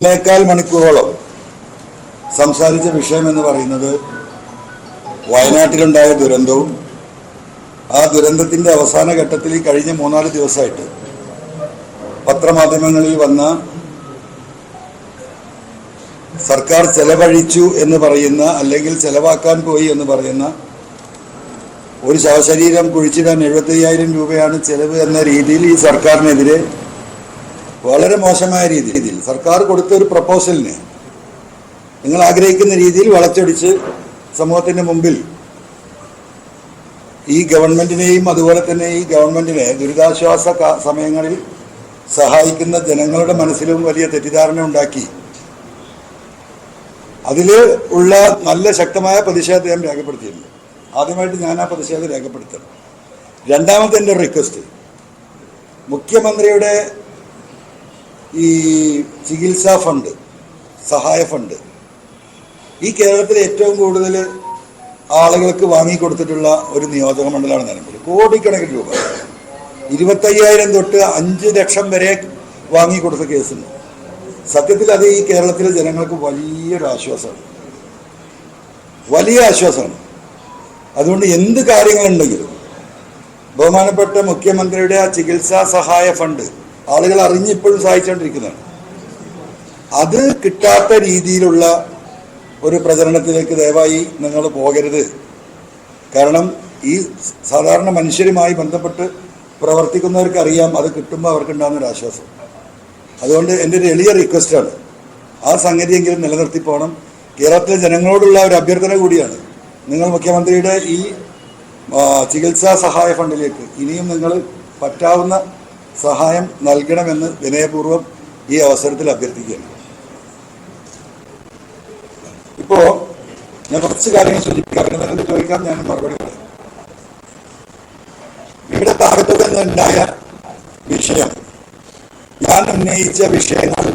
1.25 മണിക്കൂറോളം സംസാരിച്ച വിഷയം എന്ന് പറയുന്നത് വയനാട്ടിലുണ്ടായ ദുരന്തവും ആ ദുരന്തത്തിന്റെ അവസാന ഘട്ടത്തിൽ കഴിഞ്ഞ 3-4 ദിവസമായിട്ട് പത്രമാധ്യമങ്ങളിൽ വന്ന സർക്കാർ ചെലവഴിച്ചു എന്ന് പറയുന്ന അല്ലെങ്കിൽ ചെലവാക്കാൻ പോയി എന്ന് പറയുന്ന ഒരു ശവശരീരം കുഴിച്ചിടാൻ 75,000 രൂപയാണ് ചെലവ് എന്ന രീതിയിൽ ഈ സർക്കാരിനെതിരെ വളരെ മോശമായ രീതിയിൽ സർക്കാർ കൊടുത്ത ഒരു പ്രപ്പോസലിനെ നിങ്ങൾ ആഗ്രഹിക്കുന്ന രീതിയിൽ വളച്ചൊടിച്ച് സമൂഹത്തിന്റെ മുമ്പിൽ ഈ ഗവൺമെന്റിനെയും അതുപോലെ തന്നെ ഈ ഗവൺമെന്റിനെ ദുരിതാശ്വാസ സമയങ്ങളിൽ സഹായിക്കുന്ന ജനങ്ങളുടെ മനസ്സിലും വലിയ തെറ്റിദ്ധാരണ ഉണ്ടാക്കി അതിൽ ഉള്ള നല്ല ശക്തമായ പ്രതിഷേധം ഞാൻ രേഖപ്പെടുത്തിയിട്ടുണ്ട്. ആദ്യമായിട്ട് ഞാൻ ആ പ്രതിഷേധം രേഖപ്പെടുത്തണം. രണ്ടാമത്തെ എൻ്റെ റിക്വസ്റ്റ്, മുഖ്യമന്ത്രിയുടെ ഈ ചികിത്സാ ഫണ്ട്, സഹായ ഫണ്ട് ഈ കേരളത്തിൽ ഏറ്റവും കൂടുതൽ ആളുകൾക്ക് വാങ്ങിക്കൊടുത്തിട്ടുള്ള ഒരു നിയോജക മണ്ഡലമാണ് നിലമ്പൂർ. കോടിക്കണക്കിന് രൂപ, 25,000 തൊട്ട് 5 ലക്ഷം വരെ വാങ്ങിക്കൊടുത്ത കേസുണ്ട്. സത്യത്തിൽ അത് ഈ കേരളത്തിലെ ജനങ്ങൾക്ക് വലിയൊരു ആശ്വാസമാണ്, വലിയ ആശ്വാസമാണ്. അതുകൊണ്ട് എന്ത് കാര്യങ്ങളുണ്ടെങ്കിലും ബഹുമാനപ്പെട്ട മുഖ്യമന്ത്രിയുടെ ആ ചികിത്സാ സഹായ ഫണ്ട് ആളുകൾ അറിഞ്ഞിപ്പോഴും സഹായിച്ചുകൊണ്ടിരിക്കുന്നതാണ്. അത് കിട്ടാത്ത രീതിയിലുള്ള ഒരു പ്രചരണത്തിലേക്ക് ദയവായി നിങ്ങൾ പോകരുത്. കാരണം ഈ സാധാരണ മനുഷ്യരുമായി ബന്ധപ്പെട്ട് പ്രവർത്തിക്കുന്നവർക്ക് അറിയാം അത് കിട്ടുമ്പോൾ അവർക്കുണ്ടാകുന്നൊരു ആശ്വാസം. അതുകൊണ്ട് എൻ്റെ ഒരു എളിയ റിക്വസ്റ്റാണ്, ആ സംഗതിയെങ്കിലും നിലനിർത്തി പോകണം. കേരളത്തിലെ ജനങ്ങളോടുള്ള ഒരു അഭ്യർത്ഥന കൂടിയാണ്, നിങ്ങൾ മുഖ്യമന്ത്രിയുടെ ഈ ചികിത്സാ സഹായ ഫണ്ടിലേക്ക് ഇനിയും നിങ്ങൾ പറ്റാവുന്ന സഹായം നൽകണമെന്ന് വിനയപൂർവ്വം ഈ അവസരത്തിൽ അഭ്യർത്ഥിക്കുകയാണ്. ഇപ്പോൾ ഞാൻ കുറച്ച് കാര്യങ്ങൾ സൂചിപ്പിക്കാം, നിങ്ങൾക്ക് ചോദിക്കാം, ഞാൻ മറുപടി പറയാം. ഇവിടെ താഴത്തുക നിന്നുണ്ടായ വിഷയം, ഞാൻ ഉന്നയിച്ച വിഷയങ്ങൾ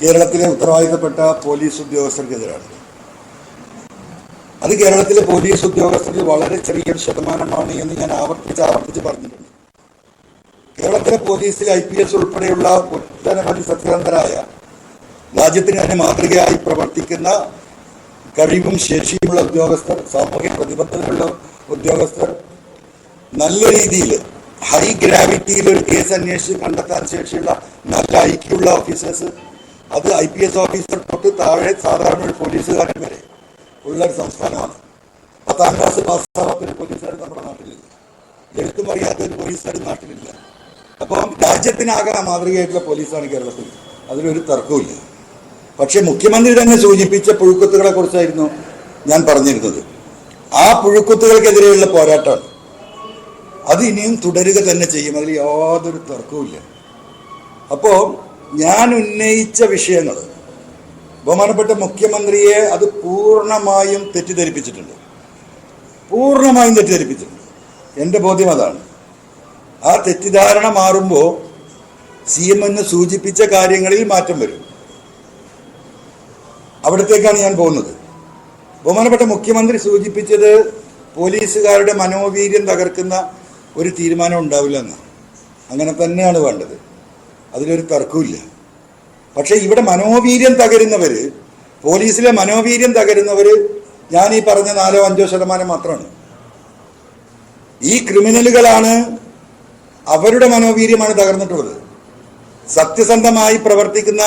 കേരളത്തിലെ ഉത്തരവാദിത്തപ്പെട്ട പോലീസ് ഉദ്യോഗസ്ഥർക്കെതിരാണ്. അത് കേരളത്തിലെ പോലീസ് ഉദ്യോഗസ്ഥർക്ക് വളരെ ചെറിയൊരു ശതമാനമാണ് എന്ന് ഞാൻ ആവർത്തിച്ച് പറഞ്ഞിട്ടുണ്ട്. കേരളത്തിലെ പോലീസിൽ IPS ഉൾപ്പെടെയുള്ള ഒട്ടനവധി സത്യസന്ധരായ, രാജ്യത്തിന് തന്നെ മാതൃകയായി പ്രവർത്തിക്കുന്ന കഴിവും ശേഷിയുമുള്ള ഉദ്യോഗസ്ഥർ, സാമൂഹിക പ്രതിബദ്ധതയുള്ള ഉദ്യോഗസ്ഥർ, നല്ല രീതിയിൽ ഹൈ ഗ്രാവിറ്റിയിൽ ഒരു കേസ് അന്വേഷിച്ച് കണ്ടെത്താൻ ശേഷിയുള്ള നല്ല ഐക്യമുള്ള ഓഫീസേഴ്സ്, അത് IPS ഓഫീസർ തൊട്ട് താഴെ സാധാരണ ഒരു പോലീസുകാരൻ വരെ ഉള്ള ഒരു സംസ്ഥാനമാണ്. 10ാം ക്ലാസ് പാസ്സാവാത്തൊരു പോലീസുകാർ നമ്മുടെ നാട്ടിലില്ല, എഴുത്തും അറിയാത്തൊരു പോലീസുകാർ നാട്ടിലില്ല. അപ്പം രാജ്യത്തിനാകെ മാതൃകയായിട്ടുള്ള പോലീസാണ് കേരളത്തിൽ, അതിലൊരു തർക്കവുമില്ല. പക്ഷെ മുഖ്യമന്ത്രി തന്നെ സൂചിപ്പിച്ച പുഴുക്കുത്തുകളെ കുറിച്ചായിരുന്നു ഞാൻ പറഞ്ഞിരുന്നത്. ആ പുഴുക്കുത്തുകൾക്കെതിരെയുള്ള പോരാട്ടമാണ്, അത് ഇനിയും തുടരുക തന്നെ ചെയ്യും, അതിൽ യാതൊരു തർക്കവുമില്ല. അപ്പോൾ ഞാൻ ഉന്നയിച്ച വിഷയങ്ങൾ ബഹുമാനപ്പെട്ട മുഖ്യമന്ത്രിയെ അത് പൂർണ്ണമായും തെറ്റിദ്ധരിപ്പിച്ചിട്ടുണ്ട്, പൂർണ്ണമായും തെറ്റിദ്ധരിപ്പിച്ചിട്ടുണ്ട്. എൻ്റെ ബോധ്യം അതാണ്. ആ തെറ്റിദ്ധാരണ മാറുമ്പോൾ CM സൂചിപ്പിച്ച കാര്യങ്ങളിൽ മാറ്റം വരും. അവിടത്തേക്കാണ് ഞാൻ പോകുന്നത്. ബഹുമാനപ്പെട്ട മുഖ്യമന്ത്രി സൂചിപ്പിച്ചത് പോലീസുകാരുടെ മനോവീര്യം തകർക്കുന്ന ഒരു തീരുമാനം ഉണ്ടാവില്ല എന്ന്. അങ്ങനെ തന്നെയാണ് വേണ്ടത്, അതിലൊരു തർക്കമില്ല. പക്ഷെ ഇവിടെ മനോവീര്യം തകരുന്നവർ, പോലീസിലെ മനോവീര്യം തകരുന്നവർ ഞാൻ ഈ പറഞ്ഞ 4-5% മാത്രമാണ്. ഈ ക്രിമിനലുകളാണ്, അവരുടെ മനോവീര്യമാണ് തകർന്നിട്ടുള്ളത്. സത്യസന്ധമായി പ്രവർത്തിക്കുന്ന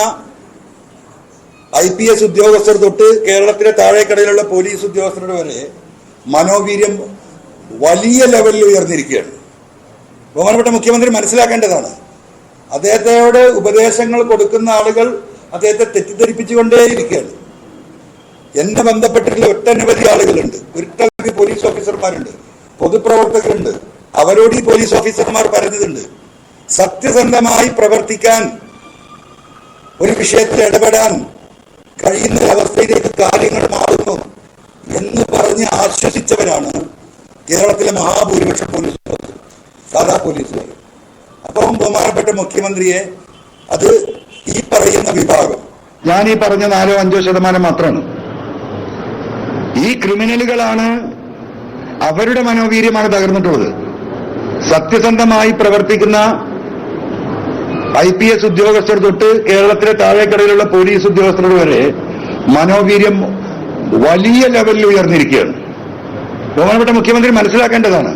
IPS ഉദ്യോഗസ്ഥർ തൊട്ട് കേരളത്തിലെ താഴേക്കടയിലുള്ള പോലീസ് ഉദ്യോഗസ്ഥരുടെ വരെ മനോവീര്യം വലിയ ലെവലിൽ ഉയർന്നിരിക്കുകയാണ്. ബഹുമാനപ്പെട്ട മുഖ്യമന്ത്രി മനസ്സിലാക്കേണ്ടതാണ്, അദ്ദേഹത്തോട് ഉപദേശങ്ങൾ കൊടുക്കുന്ന ആളുകൾ അദ്ദേഹത്തെ തെറ്റിദ്ധരിപ്പിച്ചുകൊണ്ടേയിരിക്കുകയാണ്. എന്നെ ബന്ധപ്പെട്ടിട്ടുള്ള ഒട്ടനവധി ആളുകളുണ്ട്, ഒട്ടനവധി പോലീസ് ഓഫീസർമാരുണ്ട്, പൊതുപ്രവർത്തകരുണ്ട്. അവരോട് ഈ പോലീസ് ഓഫീസർമാർ പറഞ്ഞതുണ്ട്, സത്യസന്ധമായി പ്രവർത്തിക്കാൻ, ഒരു വിഷയത്തിൽ ഇടപെടാൻ കഴിയുന്ന അവസ്ഥയിലേക്ക് കാര്യങ്ങൾ മാറുന്നു എന്ന് പറഞ്ഞ് ആശ്വസിച്ചവരാണ് കേരളത്തിലെ മഹാഭൂരിപക്ഷ പോലീസുകാർ, സാധാ പോലീസുകാർ. അപ്പം ബഹുമാനപ്പെട്ട മുഖ്യമന്ത്രിയെ അത് ഈ പറയുന്ന വിഭാഗം, ഞാൻ ഈ പറഞ്ഞ 4-5% മാത്രമാണ്. ഈ ക്രിമിനലുകളാണ്, അവരുടെ മനോവീര്യമാണ് തകർന്നിട്ടുള്ളത്. സത്യസന്ധമായി പ്രവർത്തിക്കുന്ന IPS ഉദ്യോഗസ്ഥർ തൊട്ട് കേരളത്തിലെ താഴേക്കടയിലുള്ള പോലീസ് ഉദ്യോഗസ്ഥർ വരെ മനോവീര്യം വലിയ ലെവലിൽ ഉയർന്നിരിക്കുകയാണ്. ബഹുമാനപ്പെട്ട മുഖ്യമന്ത്രി മനസ്സിലാക്കേണ്ടതാണ്.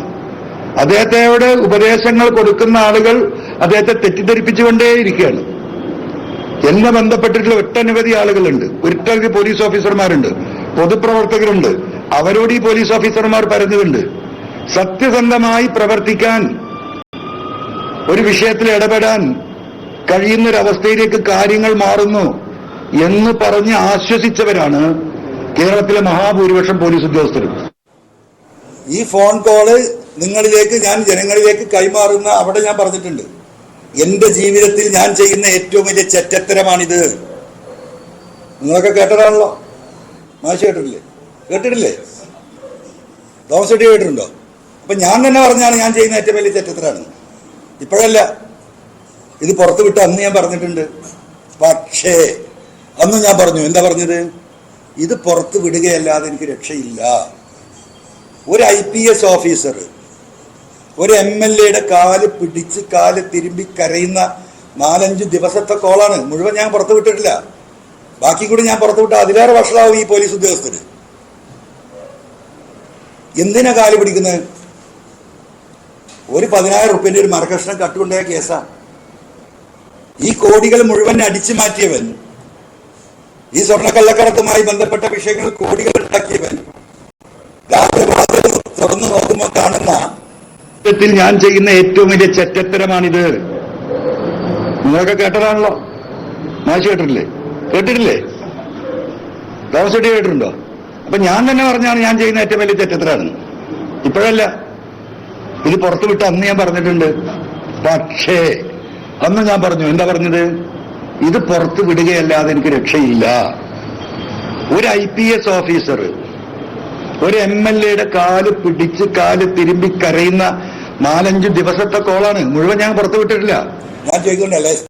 അദ്ദേഹത്തോട് ഉപദേശങ്ങൾ കൊടുക്കുന്ന ആളുകൾ അദ്ദേഹത്തെ തെറ്റിദ്ധരിപ്പിച്ചുകൊണ്ടേയിരിക്കുകയാണ്. എന്നെ ബന്ധപ്പെട്ടിട്ടുള്ള ഒട്ടനവധി ആളുകളുണ്ട്, ഒട്ടനവധി പോലീസ് ഓഫീസർമാരുണ്ട്, പൊതുപ്രവർത്തകരുണ്ട്. അവരോട് ഈ പോലീസ് ഓഫീസർമാർ പറഞ്ഞിട്ടുണ്ട്, സത്യസന്ധമായി പ്രവർത്തിക്കാൻ, ഒരു വിഷയത്തിൽ ഇടപെടാൻ കഴിയുന്നൊരവസ്ഥയിലേക്ക് കാര്യങ്ങൾ മാറുന്നു എന്ന് പറഞ്ഞ് ആശ്വസിച്ചവരാണ് കേരളത്തിലെ മഹാഭൂരിപക്ഷം പോലീസ് ഉദ്യോഗസ്ഥരും. ഈ ഫോൺ കോള് നിങ്ങളിലേക്ക്, ഞാൻ ജനങ്ങളിലേക്ക് കൈമാറുന്ന അവിടെ ഞാൻ പറഞ്ഞിട്ടുണ്ട്, എന്റെ ജീവിതത്തിൽ ഞാൻ ചെയ്യുന്ന ഏറ്റവും വലിയ ചെറ്റത്തരമാണിത്. നിങ്ങളൊക്കെ കേട്ടതാണല്ലോ. മാഷ് കേട്ടിട്ടില്ലേ? തോമസ് റെഡ്ഡി കേട്ടിട്ടുണ്ടോ? അപ്പൊ ഞാൻ തന്നെ പറഞ്ഞാണ് ഞാൻ ചെയ്യുന്ന ഏറ്റവും വലിയ ചെറ്റത്തരാണ്. ഇപ്പോഴല്ല, ഇത് പുറത്തു വിട്ട് അന്ന് ഞാൻ പറഞ്ഞിട്ടുണ്ട്. പക്ഷേ അന്ന് ഞാൻ പറഞ്ഞു, എന്താ പറഞ്ഞത്? ഇത് പുറത്ത് വിടുകയല്ലാതെ എനിക്ക് രക്ഷയില്ല. ഒരു IPS ഓഫീസർ ഒരു MLA കാല് പിടിച്ച് കാല് തിരുമ്പി കരയുന്ന 4-5 ദിവസത്തെ കോളാണ്. മുഴുവൻ ഞാൻ പുറത്തു വിട്ടിട്ടില്ല. ബാക്കി കൂടി ഞാൻ പുറത്തു വിട്ട അതിലേറെ വഷളാവും ഈ പോലീസ് ഉദ്യോഗസ്ഥര്. എന്തിനാ കാല് പിടിക്കുന്നത്? ഒരു 10,000 റുപ്യന്റെ ഒരു മരകഷ്ണം കട്ടുകൊണ്ടായ കേസാ. ഈ കോടികൾ മുഴുവൻ അടിച്ചു മാറ്റിയവൻ, ഈ സ്വർണ്ണക്കള്ളക്കടത്തുമായി ബന്ധപ്പെട്ട വിഷയങ്ങൾ കോടികൾ ഉണ്ടാക്കിയവൻ, രാത്രി തുറന്നു നോക്കുമ്പോൾ കാണുന്ന ഞാൻ ചെയ്യുന്ന ഏറ്റവും വലിയ ചെറ്റത്തരമാണിത്. നിങ്ങളൊക്കെ കേട്ടതാണല്ലോ. മാഷ് കേട്ടിട്ടില്ലേ? തോമസ് റെഡ്ഡി കേട്ടിട്ടുണ്ടോ? അപ്പൊ ഞാൻ തന്നെ പറഞ്ഞാണ് ഞാൻ ചെയ്യുന്ന ഏറ്റവും വലിയ ചെറ്റത്തരാണ്. ഇപ്പോഴല്ല, ഇത് പുറത്തു വിട്ട് അന്ന് ഞാൻ പറഞ്ഞിട്ടുണ്ട്. പക്ഷേ അന്ന് ഞാൻ പറഞ്ഞു, എന്താ പറഞ്ഞത്? ഇത് പുറത്തു വിടുകയല്ലാതെ എനിക്ക് രക്ഷയില്ല. ഒരു IPS ഓഫീസർ ഒരു MLA കാല് പിടിച്ച് കാല് തിരുമ്പി കരയുന്ന 4-5 ദിവസത്തെ കോളാണ്. മുഴുവൻ ഞാൻ പുറത്തു വിട്ടിട്ടില്ല. ഞാൻ ചോദിക്കണ്ടല്ലേ?